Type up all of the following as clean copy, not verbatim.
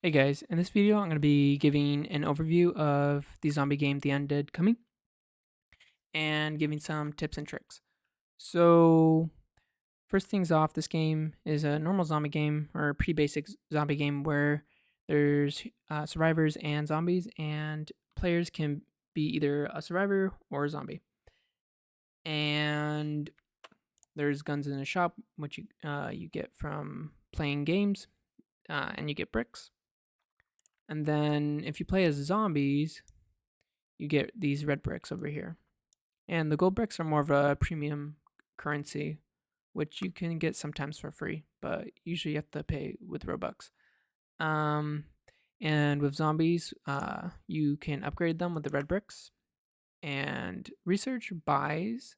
Hey guys, in this video I'm going to be giving an overview of the zombie game The Undead coming and giving some tips and tricks. So, first things off, this game is a normal zombie game or a pretty basic zombie game where there's survivors and zombies, and players can be either a survivor or a zombie. And there's guns in the shop, which you get from playing games, and you get bricks. And then if you play as zombies, you get these red bricks over here. And the gold bricks are more of a premium currency, which you can get sometimes for free, but usually you have to pay with Robux. Um, and with zombies, you can upgrade them with the red bricks. And research buys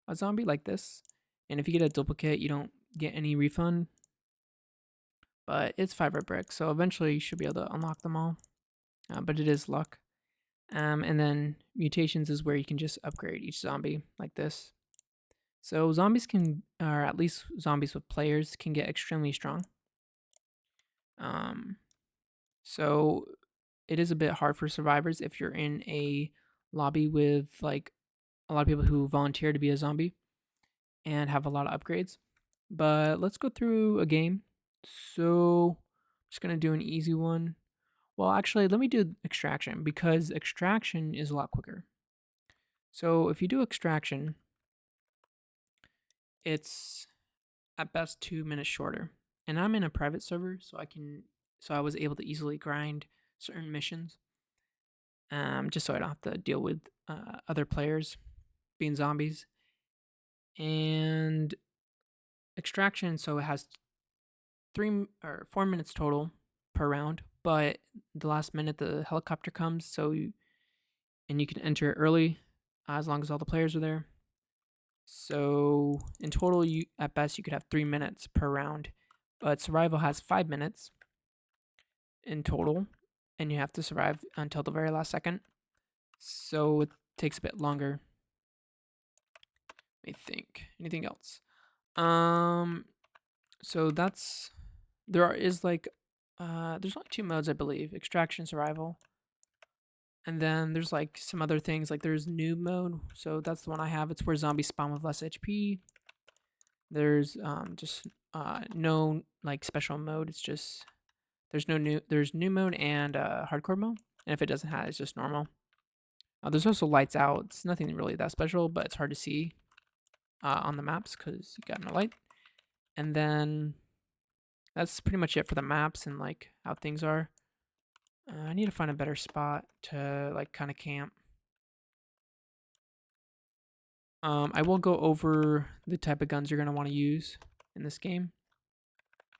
a zombie like this. And if you get a duplicate, you don't get any refund. But it's 5 red bricks, so eventually you should be able to unlock them all. But it is luck. And then mutations is where you can just upgrade each zombie like this. So zombies can, or at least zombies with players, can get extremely strong. Um, so it is a bit hard for survivors if you're in a lobby with like a lot of people who volunteer to be a zombie and have a lot of upgrades. But let's go through a game. So I'm just gonna do an easy one. Well, actually, let me do extraction because extraction is a lot quicker. So if you do extraction, it's at best 2 minutes shorter. And I'm in a private server, so I was able to easily grind certain missions, just so I don't have to deal with other players being zombies. And extraction, so it has 4 minutes total per round, but the last minute the helicopter comes, and you can enter early as long as all the players are there. So in total, you at best you could have 3 minutes per round, but survival has 5 minutes in total, and you have to survive until the very last second. So it takes a bit longer. Let me think. Anything else? Um. So that's is like there's only 2 modes I believe: extraction, survival, and then there's like some other things like there's noob mode. So that's the one I have. It's where zombies spawn with less HP. There's just no like special mode. It's just there's new mode and hardcore mode, and if it doesn't have it, it's just normal. There's also lights out. It's nothing really that special, but it's hard to see on the maps because you got no light. And then that's pretty much it for the maps and like how things are. I need to find a better spot to like kind of camp. I will go over the type of guns you're gonna want to use in this game.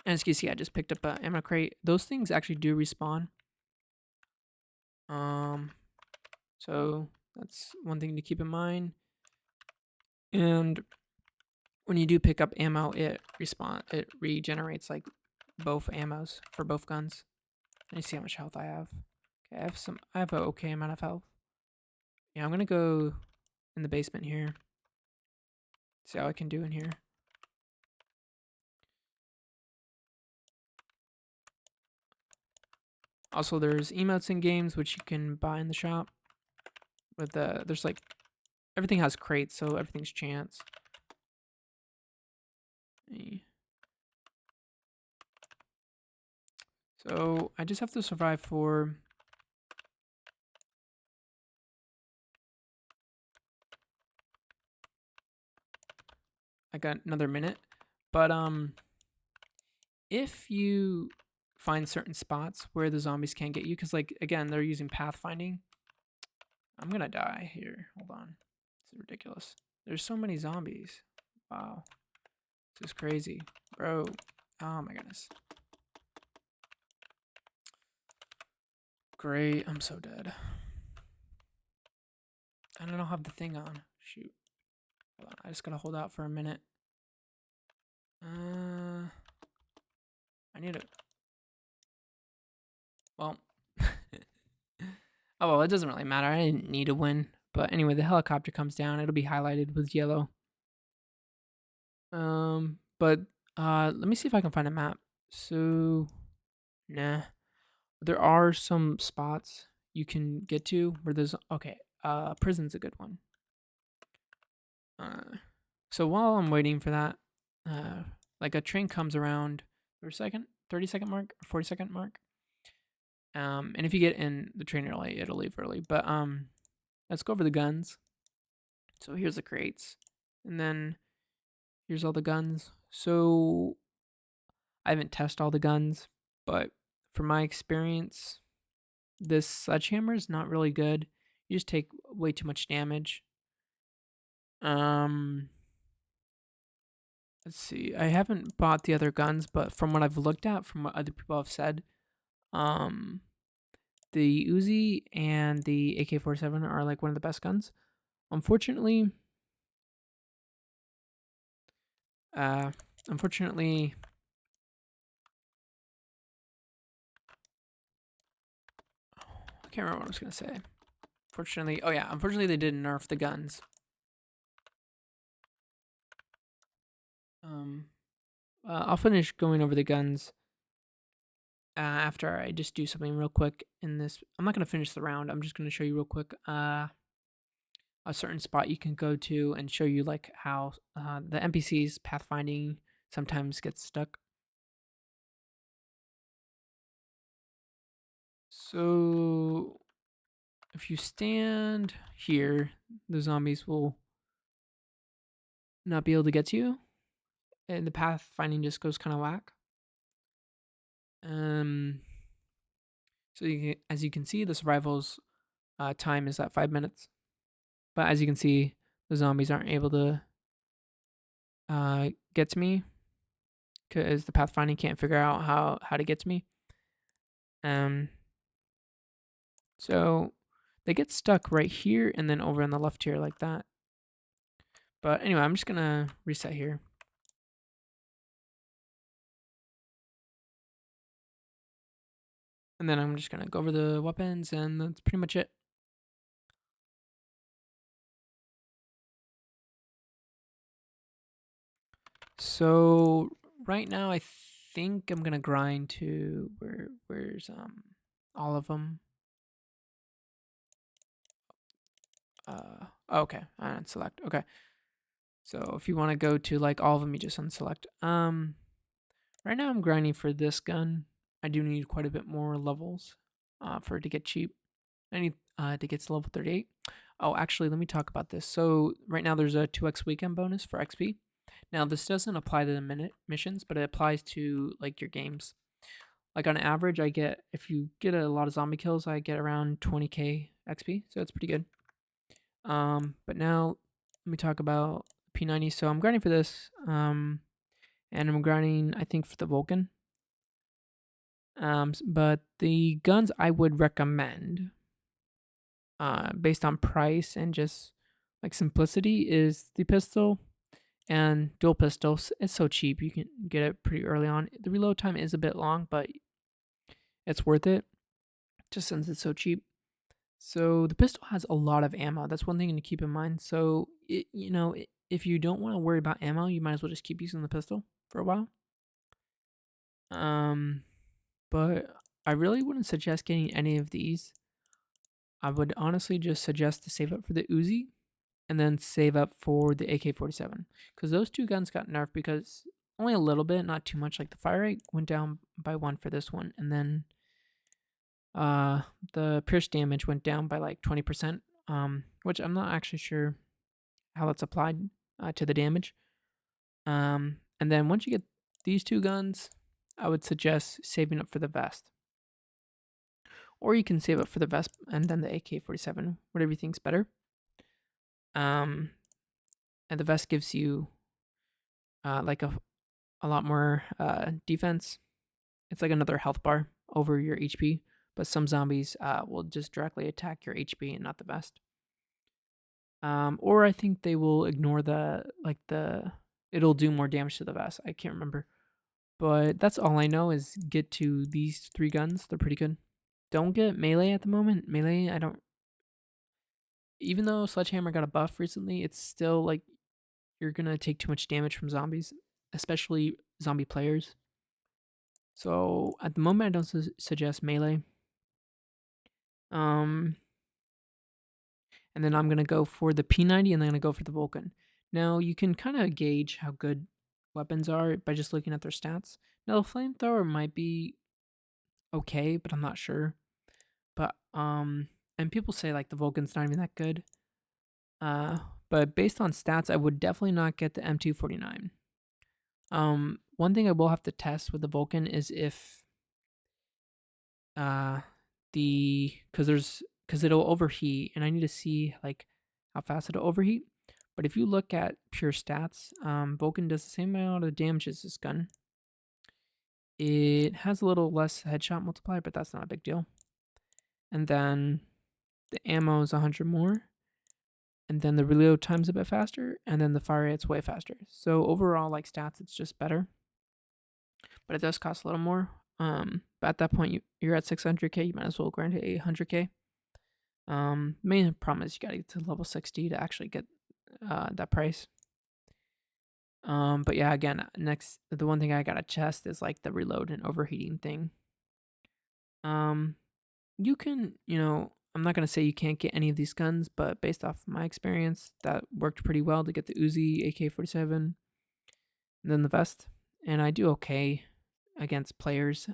And as you can see, I just picked up an ammo crate. Those things actually do respawn. Um, so that's one thing to keep in mind. And when you do pick up ammo, it regenerates like both ammos for both guns. Let me see how much health I have. Okay, I have an okay amount of health. Yeah, I'm gonna go in the basement here. See how I can do in here. Also, there's emotes in games which you can buy in the shop. With there's like everything has crates, so everything's chance. So I just have to survive for I got another minute. But if you find certain spots where the zombies can't get you, because like again, they're using pathfinding. I'm gonna die here. Hold on. This is ridiculous. There's so many zombies. Wow. This is crazy. Bro. Oh my goodness. Great. I'm so dead. I don't have the thing on. Shoot. Hold on. I just gotta hold out for a minute. I need to. Well. Oh well, it doesn't really matter. I didn't need to win. But anyway, the helicopter comes down. It'll be highlighted with yellow. But let me see if I can find a map. So, nah. There are some spots you can get to where there's okay. Prison's a good one. Uh, so while I'm waiting for that, uh, like a train comes around per second, 30-second mark, 40-second mark. And if you get in the train early, it'll leave early. But let's go over the guns. So here's the crates, and then here's all the guns. So I haven't tested all the guns, but from my experience, this sledgehammer is not really good. You just take way too much damage. Um, let's see. I haven't bought the other guns, but from what I've looked at, from what other people have said, um, the Uzi and the AK-47 are like one of the best guns. Unfortunately, uh, unfortunately, I can't remember what I was gonna say. Fortunately, oh yeah, unfortunately they did nerf the guns. Um, I'll finish going over the guns after I just do something real quick in this. I'm not gonna finish the round. I'm just gonna show you real quick a certain spot you can go to and show you like how the NPCs pathfinding sometimes gets stuck. So if you stand here, the zombies will not be able to get to you, and the pathfinding just goes kind of whack. Um, so as you can see, the survival's time is at 5 minutes. But as you can see, the zombies aren't able to get to me because the pathfinding can't figure out how to get to me. Um, so they get stuck right here and then over on the left here like that. But anyway, I'm just gonna reset here. And then I'm just gonna go over the weapons, and that's pretty much it. So right now, I think I'm gonna grind to where's all of them. Okay, unselect. Okay, so if you want to go to like all of them, you just unselect. Right now I'm grinding for this gun. I do need quite a bit more levels, for it to get cheap. I need to get to level 38. Oh, actually, let me talk about this. So right now there's a 2x weekend bonus for XP. Now this doesn't apply to the minute missions, but it applies to like your games. Like on average, I get if you get a lot of zombie kills, I get around 20k XP, so it's pretty good. But now let me talk about P90. So I'm grinding for this, and I'm grinding I think for the Vulcan. But the guns I would recommend, based on price and just like simplicity, is the pistol and dual pistols. It's so cheap, you can get it pretty early on. The reload time is a bit long, but it's worth it just since it's so cheap. So the pistol has a lot of ammo. That's one thing to keep in mind. So if you don't want to worry about ammo, you might as well just keep using the pistol for a while. But I really wouldn't suggest getting any of these. I would honestly just suggest to save up for the Uzi and then save up for the AK-47 because those two guns got nerfed because only a little bit, not too much. Like the fire rate went down by 1 for this one, and then the pierce damage went down by like 20%, which I'm not actually sure how that's applied to the damage. And then once you get these two guns, I would suggest saving up for the vest. Or you can save up for the vest and then the AK-47, whatever you think's better. And the vest gives you like a lot more defense. It's like another health bar over your HP, but some zombies will just directly attack your HP and not the vest. Or I think they will ignore it'll do more damage to the vest. I can't remember. But that's all I know is get to these 3 guns. They're pretty good. Don't get melee at the moment. Melee, I don't. Even though Sledgehammer got a buff recently, it's still like you're gonna take too much damage from zombies, especially zombie players. So at the moment, I don't suggest melee. Um, and then I'm going to go for the P90 and then I'm going to go for the Vulcan. Now, you can kind of gauge how good weapons are by just looking at their stats. Now, the Flamethrower might be okay, but I'm not sure. But, and people say like the Vulcan's not even that good. But based on stats, I would definitely not get the M249. One thing I will have to test with the Vulcan is if because it'll overheat, and I need to see like how fast it'll overheat. But if you look at pure stats, Vulcan does the same amount of damage as this gun. It has a little less headshot multiplier, but that's not a big deal. And then the ammo is 100 more, and then the reload time's a bit faster, and then the fire rate's way faster. So overall, like stats, it's just better, but it does cost a little more. But at that point, you're at 600k. You might as well grind to 800k. Main problem is you gotta get to level 60 to actually get that price. But yeah, again, next the one thing I gotta test is like the reload and overheating thing. You can, I'm not gonna say you can't get any of these guns, but based off my experience, that worked pretty well to get the Uzi, AK-47, and then the vest, and I do okay against players.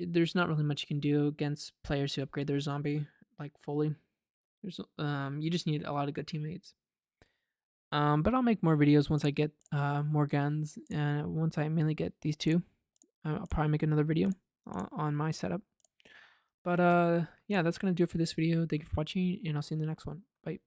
There's not really much you can do against players who upgrade their zombie like fully. You just need a lot of good teammates. But I'll make more videos once I get more guns, and once I mainly get these two, I'll probably make another video on my setup. But yeah, that's gonna do it for this video. Thank you for watching, and I'll see you in the next one. Bye.